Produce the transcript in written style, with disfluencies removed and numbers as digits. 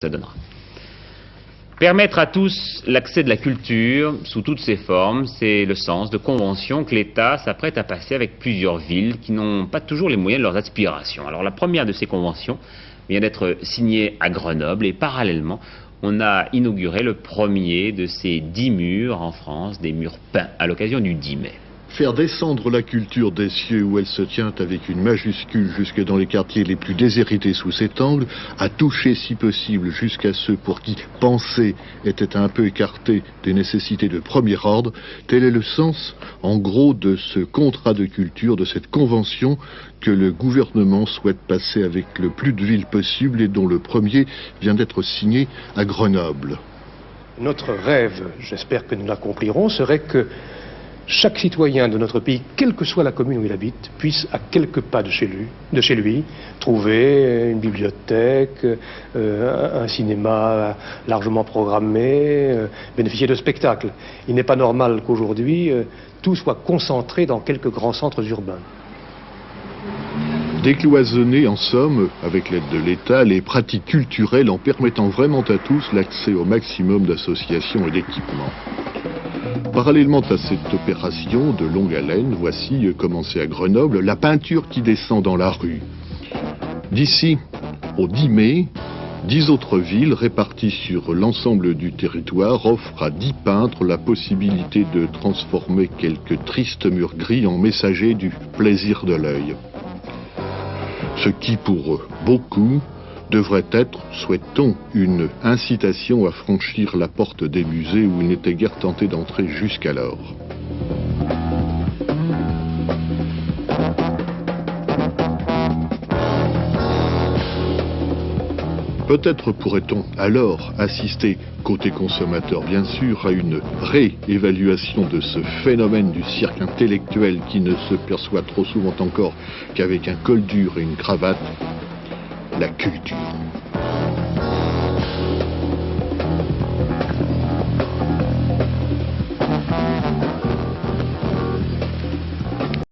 ça donnera. Permettre à tous l'accès de la culture sous toutes ses formes, c'est le sens de conventions que l'État s'apprête à passer avec plusieurs villes qui n'ont pas toujours les moyens de leurs aspirations. Alors la première de ces conventions vient d'être signée à Grenoble et parallèlement, on a inauguré le premier de ces 10 murs en France, des murs peints à l'occasion du 10 mai. Faire descendre la culture des cieux où elle se tient avec une majuscule jusque dans les quartiers les plus déshérités sous cet angle, à toucher si possible jusqu'à ceux pour qui penser était un peu écarté des nécessités de premier ordre, tel est le sens, en gros, de ce contrat de culture, de cette convention que le gouvernement souhaite passer avec le plus de villes possible et dont le premier vient d'être signé à Grenoble. Notre rêve, j'espère que nous l'accomplirons, serait que chaque citoyen de notre pays, quelle que soit la commune où il habite, puisse à quelques pas de chez lui, trouver une bibliothèque, un cinéma largement programmé, bénéficier de spectacles. Il n'est pas normal qu'aujourd'hui tout soit concentré dans quelques grands centres urbains. Décloisonner en somme, avec l'aide de l'État, les pratiques culturelles en permettant vraiment à tous l'accès au maximum d'associations et d'équipements. Parallèlement à cette opération de longue haleine, voici, commencée à Grenoble, la peinture qui descend dans la rue. D'ici au 10 mai, 10 autres villes réparties sur l'ensemble du territoire offrent à 10 peintres la possibilité de transformer quelques tristes murs gris en messagers du plaisir de l'œil. Ce qui, pour beaucoup, devrait être, souhaite-t-on, une incitation à franchir la porte des musées où il n'était guère tenté d'entrer jusqu'alors. Peut-être pourrait-on alors assister, côté consommateur bien sûr, à une réévaluation de ce phénomène du cirque intellectuel qui ne se perçoit trop souvent encore qu'avec un col dur et une cravate, la culture.